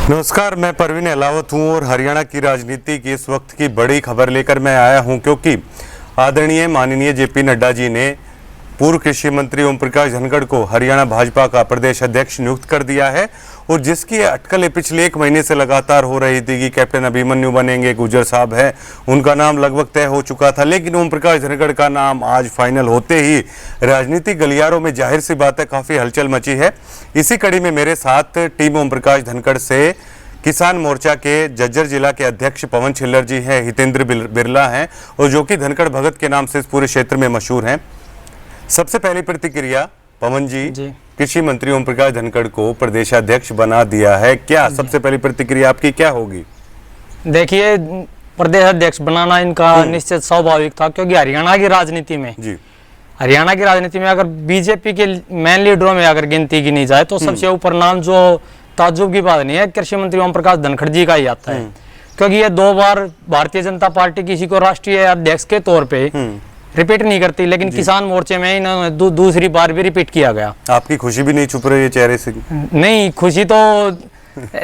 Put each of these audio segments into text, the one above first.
नमस्कार, मैं परवीन अहलावत हूं और हरियाणा की राजनीति की इस वक्त की बड़ी खबर लेकर मैं आया हूं, क्योंकि आदरणीय माननीय जेपी नड्डा जी ने पूर्व कृषि मंत्री ओम प्रकाश धनखड़ को हरियाणा भाजपा का प्रदेश अध्यक्ष नियुक्त कर दिया है। और जिसकी अटकलें पिछले 1 महीने से लगातार हो रही थी कि कैप्टन अभिमन्यु बनेंगे, गुजर साहब है, उनका नाम लगभग तय हो चुका था, लेकिन ओम प्रकाश धनखड़ का नाम आज फाइनल होते ही राजनीतिक गलियारों में जाहिर सी बात है काफ़ी हलचल मची है। इसी कड़ी में मेरे साथ टीम ओम प्रकाश धनखड़ से किसान मोर्चा के जज्जर जिला के अध्यक्ष पवन छिल्लर जी हैं, हितेंद्र बिरला हैं, और जो कि धनखड़ भगत के नाम से इस पूरे क्षेत्र में मशहूर हैं। सबसे पहली प्रतिक्रिया, पवन जी, कृषि मंत्री ओम प्रकाश धनखड़ को प्रदेशाध्यक्ष बना दिया है, क्या सबसे पहली प्रतिक्रिया आपकी क्या होगी? देखिए, प्रदेश अध्यक्ष बनाना इनका निश्चित स्वाभाविक था, क्योंकि हरियाणा की राजनीति में अगर बीजेपी के मेन लीडरों में अगर गिनती गिनी जाए तो सबसे ऊपर नाम जो ताज्जुब की बात नहीं है, कृषि मंत्री ओम प्रकाश धनखड़ जी का ही आता है। क्योंकि ये 2 बार भारतीय जनता पार्टी किसी को राष्ट्रीय अध्यक्ष के तौर पे रिपीट नहीं करती, लेकिन किसान मोर्चे में इन्होंने दूसरी बार भी रिपीट किया गया। आपकी खुशी भी नहीं छुप रही है चेहरे से? नहीं, खुशी तो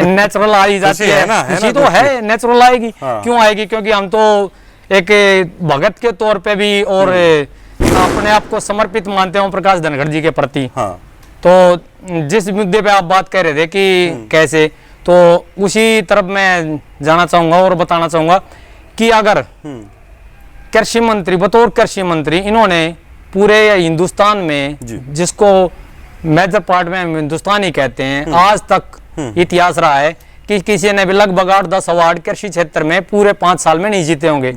नेचुरल आ ही जाती है, खुशी तो है, नेचुरल आएगी। क्यों आएगी? क्योंकि हम तो एक भगत के तौर पे भी और अपने आप को समर्पित मानते हैं ओम प्रकाश धनखड़ जी के प्रति। तो जिस मुद्दे पे आप बात कर रहे थे कि कैसे, तो उसी तरफ मैं जाना चाहूंगा और बताना चाहूंगा कि अगर कृषि मंत्री, बतौर कृषि मंत्री, इन्होंने पूरे हिंदुस्तान में, जिसको मेजर पार्ट में हिंदुस्तान ही कहते हैं, आज तक इतिहास रहा है कि किसी ने भी लगभग 8-10 अवार्ड कृषि क्षेत्र में पूरे 5 साल में नहीं जीते होंगे,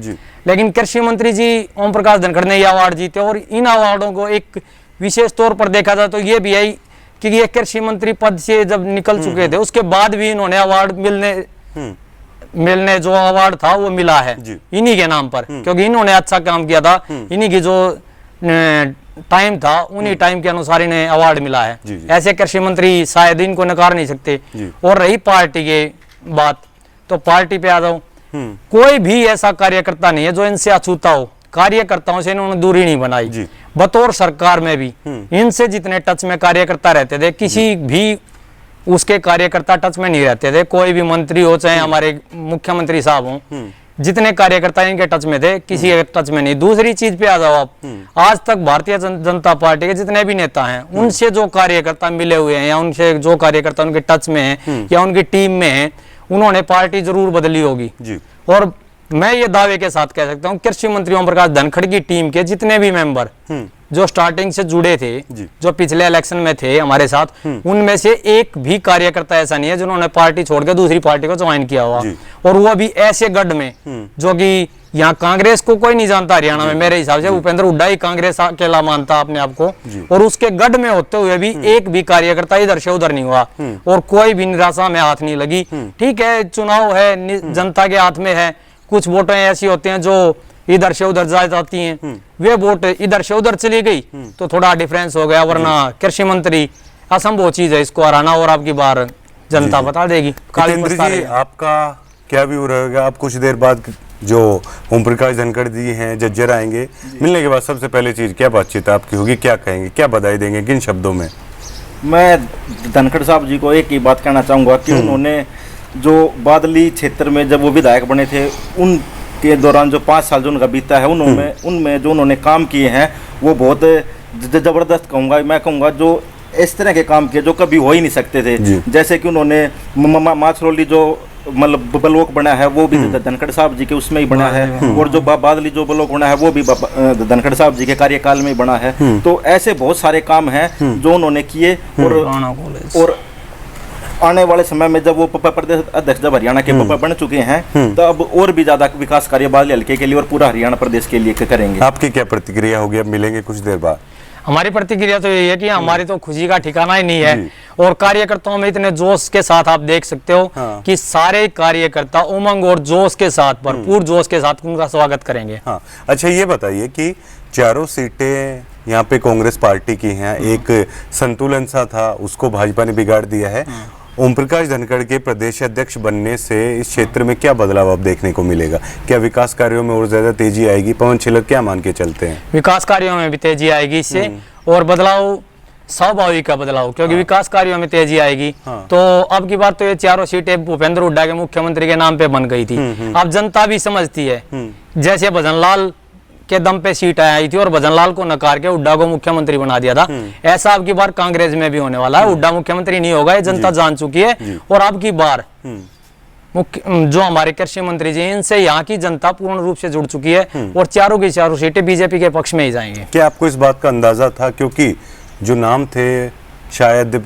लेकिन कृषि मंत्री जी ओम प्रकाश धनखड़ ने ये अवार्ड जीते। और इन अवार्डों को एक विशेष तौर पर देखा जाए तो ये भी है कि ये कृषि मंत्री पद से जब निकल चुके थे उसके बाद भी इन्होंने अवार्ड मिलने जो अवार्ड था वो मिला है इन्हीं के नाम पर, क्योंकि इन्होंने अच्छा काम किया था। इन्हीं की जो टाइम था उन्हीं टाइम के अनुसार इन्हें अवार्ड मिला है। ऐसे कृषि मंत्री शायद इनको नकार नहीं सकते। और रही पार्टी की बात, तो पार्टी पे आ जाओ, कोई भी ऐसा कार्यकर्ता नहीं है जो इनसे अछूता हो। कार्यकर्ताओं से इन्होंने दूरी नहीं बनाई। बतौर सरकार में भी इनसे जितने टच में कार्यकर्ता रहते थे, किसी भी उसके कार्यकर्ता टच में नहीं रहते थे। कोई भी मंत्री हो, चाहे हमारे मुख्यमंत्री साहब हो, जितने कार्यकर्ता इनके टच में थे, किसी के टच में नहीं। दूसरी चीज पे आ जाओ आप, आज तक भारतीय जनता पार्टी के जितने भी नेता हैं, उनसे जो कार्यकर्ता मिले हुए हैं या उनसे जो कार्यकर्ता उनके टच में हैं या उनकी टीम में हैं, उन्होंने पार्टी जरूर बदली होगी। और मैं ये दावे के साथ कह सकता हूँ, कृषि मंत्री ओम प्रकाश धनखड़ की टीम के जितने भी मेंबर जो स्टार्टिंग से जुड़े थे, जो पिछले इलेक्शन में थे हमारे साथ, उनमें से एक भी कार्यकर्ता ऐसा नहीं है जिन्होंने पार्टी छोड़ के दूसरी पार्टी को ज्वाइन किया हुआ। और वो भी ऐसे गढ़ में जो कि यहाँ कांग्रेस को कोई नहीं जानता हरियाणा में। मेरे हिसाब से भूपेंद्र हुड्डा ही कांग्रेस अकेला मानता अपने आप को, और उसके गढ़ में होते हुए भी एक भी कार्यकर्ता इधर से उधर नहीं हुआ और कोई भी निराशा में हाथ नहीं लगी। ठीक है, चुनाव है, जनता के हाथ में है, कुछ वोटें ऐसी होती हैं जो इधर से उधर जा जाती हैं, वे वोट इधर से उधर चली गई तो थोड़ा डिफरेंस हो गया, वरना कृषि मंत्री असंभव चीज है इसको हराना, और आपकी बार जनता बता देगी। जी, आपका क्या व्यू रहेगा? आप कुछ देर बाद जो ओम प्रकाश धनखड़ जी हैं जज्जर आएंगे, मिलने के बाद सबसे पहले चीज क्या बातचीत आपकी होगी, क्या कहेंगे, क्या बधाई देंगे, किन शब्दों में? मैं धनखड़ साहब जी को एक ही बात कहना चाहूंगा कि उन्होंने जो बादली क्षेत्र में जब वो विधायक बने थे, उनके दौरान जो 5 साल जो उनका बीता है, उनमें जो उन्होंने काम किए हैं वो बहुत जबरदस्त कहूँगा। मैं कहूँगा जो इस तरह के काम किए जो कभी हो ही नहीं सकते थे। जैसे कि उन्होंने माछरोली जो मतलब ब्लॉक बना है वो भी धनखड़ साहब जी के उसमें ही बना है, और जो बादली जो ब्लॉक बना है वो भी धनखड़ साहब जी के कार्यकाल में ही बना है। तो ऐसे बहुत सारे काम हैं जो उन्होंने किए। और आने वाले समय में जब वो प्रदेश अध्यक्ष जब हरियाणा के बन चुके हैं, तो अब और भी ज्यादा विकास कार्य बादली हल्के के लिए और पूरा हरियाणा प्रदेश के लिए करेंगे। आपकी क्या प्रतिक्रिया होगी? अब मिलेंगे कुछ देर बाद। हमारी प्रतिक्रिया तो यही है कि हमारी तो खुशी का ठिकाना ही नहीं है, और कार्यकर्ताओं में इतने जोश के साथ आप देख सकते हो कि सारे कार्यकर्ता उमंग और जोश के साथ, भरपूर जोश के साथ उनका स्वागत करेंगे। अच्छा, ये बताइए कि चारों सीटें यहाँ पे कांग्रेस पार्टी की हैं, एक संतुलन सा था उसको भाजपा ने बिगाड़ दिया है। ओम प्रकाश धनखड़ के प्रदेश अध्यक्ष बनने से इस क्षेत्र में क्या बदलाव अब देखने को मिलेगा? क्या विकास कार्यों में और ज्यादा तेजी आएगी? पवन छिल्लर क्या मान के चलते हैं? विकास कार्यों में भी तेजी आएगी इससे, और बदलाव स्वाभाविक है बदलाव, क्योंकि विकास कार्यों में तेजी आएगी। तो अब की बार तो ये चारों सीटें भूपेंद्र हुड्डा के मुख्यमंत्री के नाम पे बन गई थी। अब जनता भी समझती है, जैसे भजनलाल के दम पे सीट आई थी और भजनलाल को नकार के हुड्डा को मुख्यमंत्री बना दिया था, ऐसा अब की बार कांग्रेस में भी होने वाला है। हुड्डा मुख्यमंत्री नहीं होगा, ये जनता जान चुकी है। और अब की बार जो हमारे कृषि मंत्री जी, इनसे यहाँ की जनता पूर्ण रूप से जुड़ चुकी है और चारों की चारों सीटें बीजेपी के पक्ष में ही जाएंगे। क्या आपको इस बात का अंदाजा था, क्योंकि जो नाम थे शायद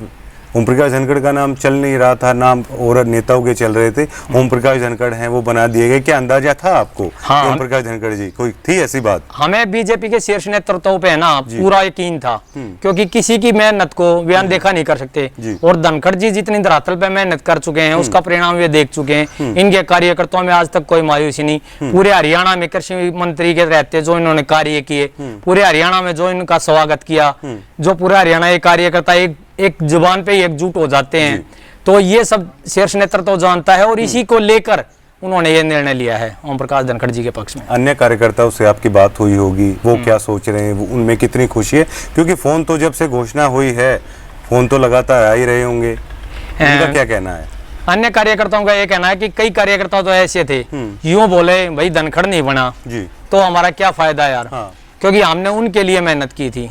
ओम प्रकाश धनखड़ का नाम चल नहीं रहा था, नाम और नेताओं के चल रहे थे, ओम प्रकाश धनखड़ हैं वो बना दिए गए, क्या अंदाजा था आपको? हाँ, ओम प्रकाश धनखड़ जी कोई थी ऐसी बात? हमें बीजेपी के शीर्ष नेतृत्व पे है ना पूरा यकीन था, क्योंकि किसी की मेहनत को बयान देखा नहीं कर सकते। और धनखड़ जी जितनी धरातल पे मेहनत कर चुके हैं उसका परिणाम वे देख चुके हैं। इनके कार्यकर्ताओं में आज तक कोई मायूसी नहीं। पूरे हरियाणा में कृषि मंत्री के रहते जो इन्होंने कार्य किए, पूरे हरियाणा में जो इनका स्वागत किया, जो पूरा हरियाणा ये कार्यकर्ता एक जुबान पे एकजुट हो जाते हैं, तो ये सब शीर्ष नेतृत्व जानता है और इसी को लेकर उन्होंने ये निर्णय लिया है ओम प्रकाश धनखड़ जी के पक्ष में। अन्य कार्यकर्ताओं से आपकी बात हुई होगी, वो क्या सोच रहे हैं, उनमें कितनी खुशी है? क्योंकि फोन तो जब से घोषणा हुई है, फोन तो लगातार आ ही रहे होंगे, उनका क्या कहना है? अन्य कार्यकर्ताओं का ये कहना है कि कई कार्यकर्ता तो ऐसे थे, यूं बोले भाई धनखड़ नहीं बना तो हमारा क्या फायदा यार। क्योंकि हमने उनके लिए मेहनत की थी,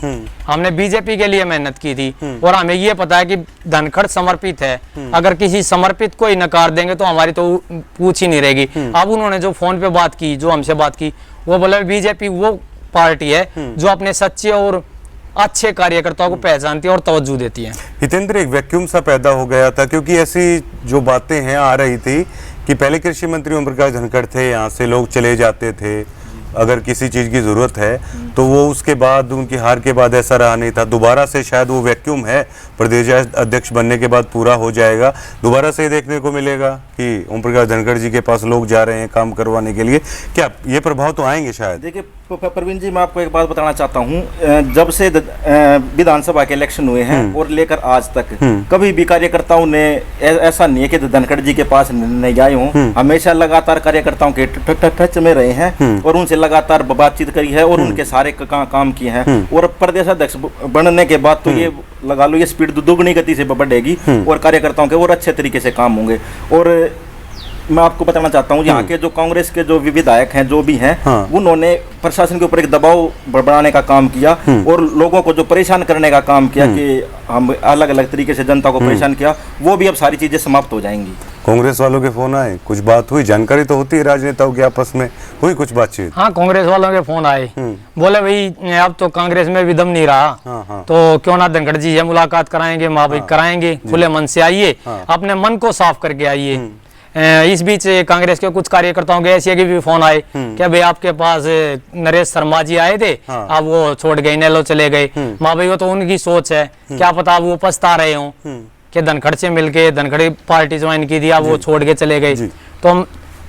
हमने बीजेपी के लिए मेहनत की थी और हमें ये पता है कि धनखड़ समर्पित है। अगर किसी समर्पित को ही नकार देंगे तो हमारी तो पूछ ही नहीं रहेगी। अब उन्होंने जो फोन पे बात की, जो हमसे बात की, वो बोले बीजेपी वो पार्टी है जो अपने सच्चे और अच्छे कार्यकर्ताओं को पहचानती है और तवज्जो देती है। हितेंद्र, एक वैक्यूम सा पैदा हो गया था, क्योंकि ऐसी जो बातें हैं आ रही थी कि पहले कृषि मंत्री ओम प्रकाश धनखड़ थे, यहाँ से लोग चले जाते थे, अगर किसी चीज़ की ज़रूरत है तो वो उसके बाद उनकी हार के बाद ऐसा रहा नहीं था। दोबारा से शायद वो वैक्यूम है प्रदेश अध्यक्ष बनने के बाद पूरा हो जाएगा, दोबारा से देखने को मिलेगा कि ओम प्रकाश धनखड़ जी के पास लोग जा रहे हैं काम करवाने के लिए। क्या ये प्रभाव तो आएंगे शायद? देखिए प्रवीण जी, मैं आपको एक बात बताना चाहता हूँ। जब से विधानसभा के इलेक्शन हुए हैं और लेकर आज तक कभी भी कार्यकर्ताओं ने ऐसा नहीं है कि धनखड़ जी के पास नहीं आए हों। हमेशा लगातार कार्यकर्ताओं के टच में रहे हैं और उनसे लगातार बातचीत करी है और उनके सारे काम किए हैं। और प्रदेश अध्यक्ष बनने के बाद तो ये लगा लो ये स्पीड दोगुनी गति से बढ़ेगी और कार्यकर्ताओं के और अच्छे तरीके से काम होंगे। और मैं आपको बताना चाहता हूँ, यहाँ के जो कांग्रेस के जो विधायक हैं, जो भी हैं, उन्होंने प्रशासन के ऊपर एक दबाव बढ़ाने का काम किया और लोगों को जो परेशान करने का काम किया कि हम अलग अलग तरीके से जनता को परेशान किया, वो भी अब सारी चीजें समाप्त हो जाएंगी। कांग्रेस वालों के फोन आए, कुछ बात हुई? जानकारी तो होती है राजनेताओं के आपस में, हुई कुछ बातचीत? हाँ, कांग्रेस वालों के फोन आए, बोले भाई अब तो कांग्रेस में भी दम नहीं रहा, तो क्यों ना धनखड़ जी से मुलाकात कराएंगे। माँ भाई कराएंगे, खुले मन से आइए, अपने मन को साफ करके आइए। इस बीच कांग्रेस के कुछ कार्यकर्ताओं के ऐसे भी फोन आए कि भाई आपके पास नरेश शर्मा जी आए थे, अब वो छोड़ गए, नेलो चले गए। माँ भाई वो तो उनकी सोच है, क्या पता अब वो पछता रहे हों कि धनखड़ से मिलके धनखड़ पार्टी ज्वाइन की थी, अब वो छोड़ के चले गए। तो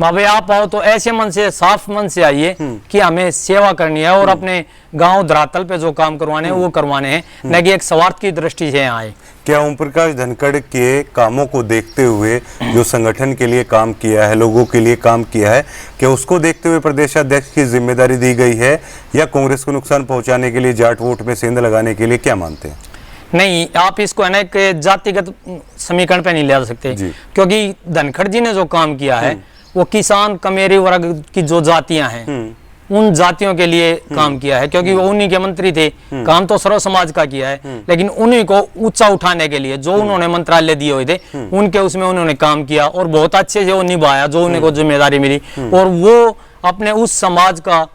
माँ भाई आप आओ तो ऐसे मन से, साफ मन से आइए कि हमें सेवा करनी है और अपने गांव धरातल पे जो काम करवाने हैं वो करवाने हैं, न कि एक स्वार्थ की दृष्टि से आए। क्या ओम प्रकाश धनखड़ के कामों को देखते हुए, जो संगठन के लिए काम किया है, लोगों के लिए काम किया है, क्या उसको देखते हुए प्रदेश अध्यक्ष की जिम्मेदारी दी गई है, या कांग्रेस को नुकसान पहुंचाने के लिए, जाट वोट में सेंध लगाने के लिए, क्या मानते हैं? नहीं, आप इसको है ना एक जातिगत समीकरण पे नहीं ले सकते, क्योंकि धनखड़ जी ने जो काम किया है वो किसान कमेरी वर्ग की जो जातियां हैं उन जातियों के लिए काम किया है, क्योंकि वो उन्हीं के मंत्री थे। काम तो सर्व समाज का किया है, लेकिन उन्हीं को ऊंचा उठाने के लिए जो उन्होंने मंत्रालय दिए हुए थे उनके उसमें उन्होंने काम किया और बहुत अच्छे से वो निभाया जो उन्हें को जिम्मेदारी मिली। और वो अपने उस समाज का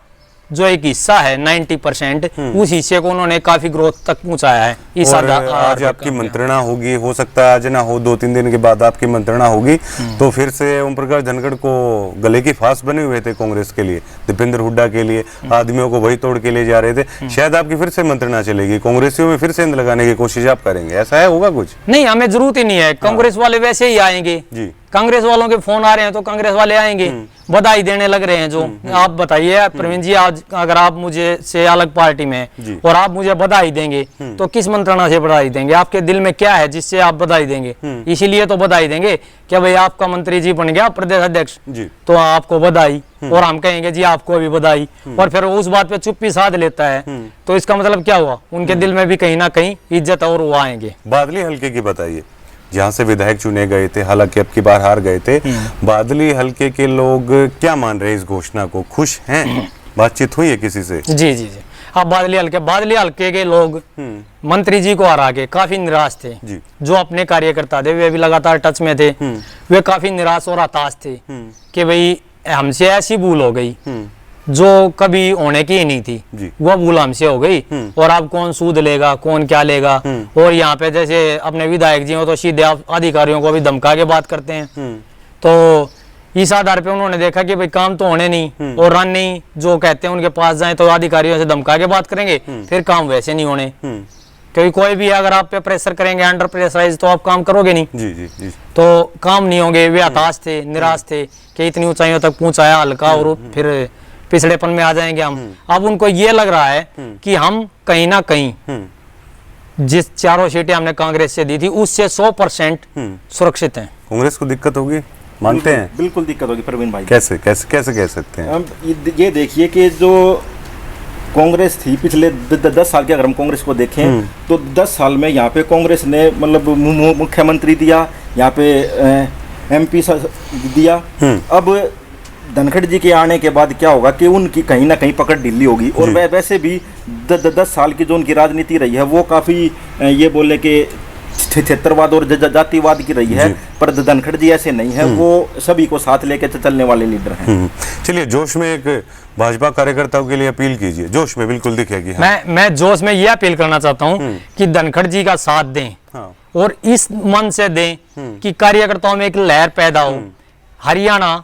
जो एक हिस्सा है 90%, उस हिस्से को उन्होंने काफी ग्रोथ तक पहुंचाया है। इस आज आपकी मंत्रणा होगी, हो सकता है आज ना हो, 2-3 दिन के बाद आपकी मंत्रणा होगी, तो फिर से ओम प्रकाश धनखड़ को गले की फांस बने हुए थे कांग्रेस के लिए, दीपेंद्र हुड्डा के लिए, आदमियों को वही तोड़ के ले जा रहे थे। शायद आपकी फिर से मंत्रणा चलेगी, कांग्रेसियों में फिर से लगाने की कोशिश आप करेंगे, ऐसा है? होगा कुछ? नहीं, हमें जरूरत ही नहीं है, कांग्रेस वाले वैसे ही आएंगे कांग्रेस वालों के फोन आ रहे हैं तो कांग्रेस वाले आएंगे, बधाई देने लग रहे हैं। जो आप बताइए प्रवीण जी, आज अगर आप मुझे से अलग पार्टी में हैं और आप मुझे बधाई देंगे तो किस मंत्रणा से बधाई देंगे? आपके दिल में क्या है जिससे आप बधाई देंगे? इसीलिए तो बधाई देंगे कि भाई आपका मंत्री जी बन गया प्रदेश अध्यक्ष, तो आपको बधाई, और हम कहेंगे जी आपको भी बधाई, और फिर उस बात पे चुप्पी साध लेता है, तो इसका मतलब क्या हुआ? उनके दिल में भी कहीं ना कहीं इज्जत और वो आएंगे। बादली हल्के की बताइए, जहाँ से विधायक चुने गए थे, हालांकि अब की बार हार गए थे, बादली हल्के के लोग क्या मान रहे हैं इस घोषणा को? खुश हैं? बातचीत हुई है किसी से? जी जी जी, हाँ, बादली हल्के के लोग मंत्री जी को हरा के काफी निराश थे। जो अपने कार्यकर्ता थे वे भी लगातार टच में थे, वे काफी निराश और हताश थे कि भाई हमसे ऐसी भूल हो गई जो कभी होने की ही नहीं थी, वो भूल हमसे हो गई, और अब कौन सूद लेगा, कौन क्या लेगा। और यहाँ पे जैसे अपने विधायक जी हो तो सीधे आप अधिकारियों को भी धमका के बात करते हैं, तो इस आधार पे उन्होंने देखा कि भाई काम तो होने नहीं, और रन नहीं, जो कहते हैं उनके पास जाएं तो अधिकारियों से धमका के बात करेंगे, फिर काम वैसे नहीं होने। क्योंकि कोई भी अगर आप पे प्रेशर करेंगे अंडर प्रेशराइज तो आप काम करोगे नहीं, जी। तो काम नहीं होंगे। वे हताश थे, निराश थे कि इतनी ऊंचाइयों तक पहुंचाया हल्का, और फिर पिछड़ेपन में आ जाएंगे हम। अब उनको ये लग रहा है कि हम कहीं ना कहीं जिस 4 सीटें हमने कांग्रेस से दी थी उससे 100% सुरक्षित हैं। कांग्रेस को दिक्कत होगी मानते हैं? बिल्कुल दिक्कत होगी प्रवीण भाई। कैसे कैसे कैसे कह सकते हैं? ये देखिए कि जो कांग्रेस थी पिछले 10 साल के, अगर हम कांग्रेस को देखें तो 10 साल में यहाँ पे कांग्रेस ने मतलब मुख्यमंत्री दिया, यहाँ पे MP दिया। अब धनखड़ जी के आने के बाद क्या होगा कि उनकी कहीं ना कहीं पकड़ ढीली होगी, और वैसे भी 10 साल की जो उनकी राजनीति रही है वो काफ़ी ये बोले कि क्षेत्रवाद और जातिवाद की रही है, पर धनखड़ जी ऐसे नहीं है, वो सभी को साथ लेके चलने वाले लीडर हैं। चलिए, जोश में एक भाजपा कार्यकर्ताओं के लिए अपील कीजिए, जोश में बिल्कुल दिखेगी। मैं जोश में ये अपील करना चाहता हूँ कि धनखड़ जी का साथ दें, और इस मन से दें कि कार्यकर्ताओं में एक लहर पैदा हो। हरियाणा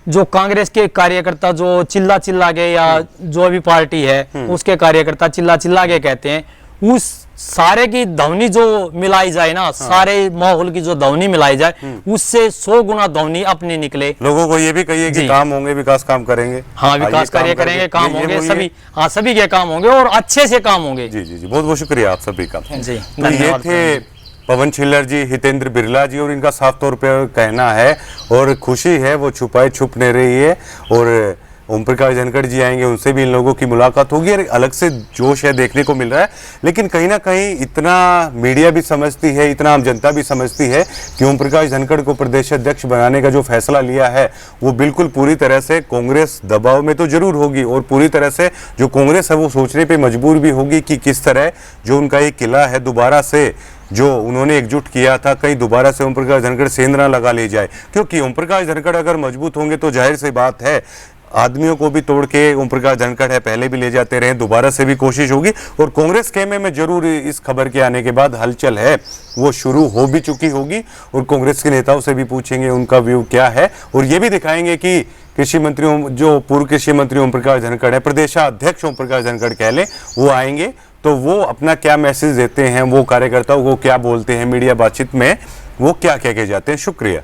जो कांग्रेस के कार्यकर्ता जो चिल्ला के, या जो भी पार्टी है उसके कार्यकर्ता चिल्ला के कहते हैं, उस सारे की ध्वनि जो मिलाई जाए ना, सारे माहौल की जो ध्वनि मिलाई जाए, उससे 100 गुना ध्वनि अपने निकले। लोगों को ये भी कहिए कि काम होंगे, विकास काम करेंगे। हाँ, विकास कार्य करेंगे, काम होंगे, सभी, हाँ, सभी के काम होंगे और अच्छे से काम होंगे। जी जी जी, बहुत बहुत शुक्रिया आप सभी का। जी, ये थे पवन छिल्लर जी, हितेंद्र बिरला जी, और इनका साफ तौर पर कहना है और खुशी है वो छुपाए छुप नहीं रही है। और ओम प्रकाश धनखड़ जी आएंगे, उनसे भी इन लोगों की मुलाकात होगी और अलग से जोश है देखने को मिल रहा है। लेकिन कहीं ना कहीं इतना मीडिया भी समझती है, इतना आम जनता भी समझती है कि ओम प्रकाश धनखड़ को प्रदेश अध्यक्ष बनाने का जो फैसला लिया है वो बिल्कुल पूरी तरह से कांग्रेस दबाव में तो जरूर होगी, और पूरी तरह से जो कांग्रेस है वो सोचने पर मजबूर भी होगी कि किस तरह जो उनका ये किला है दोबारा से जो उन्होंने एकजुट किया था, कहीं दोबारा से ओम प्रकाश धनखड़ सेंध ना लगा ले जाए। क्योंकि ओम प्रकाश धनखड़ अगर मजबूत होंगे तो जाहिर सी बात है आदमियों को भी तोड़ के ओम प्रकाश धनखड़ है पहले भी ले जाते रहे, दोबारा से भी कोशिश होगी। और कांग्रेस खेमे में जरूर इस खबर के आने के बाद हलचल है वो शुरू हो भी चुकी होगी, और कांग्रेस के नेताओं से भी पूछेंगे उनका व्यू क्या है, और ये भी दिखाएंगे कि कृषि मंत्री जो पूर्व कृषि मंत्री ओम प्रकाश धनखड़ है, प्रदेशाध्यक्ष ओम प्रकाश धनखड़ कह लें, वो आएंगे तो वो अपना क्या मैसेज देते हैं, वो कार्यकर्ताओं को क्या बोलते हैं, मीडिया बातचीत में वो क्या कह के जाते हैं। शुक्रिया।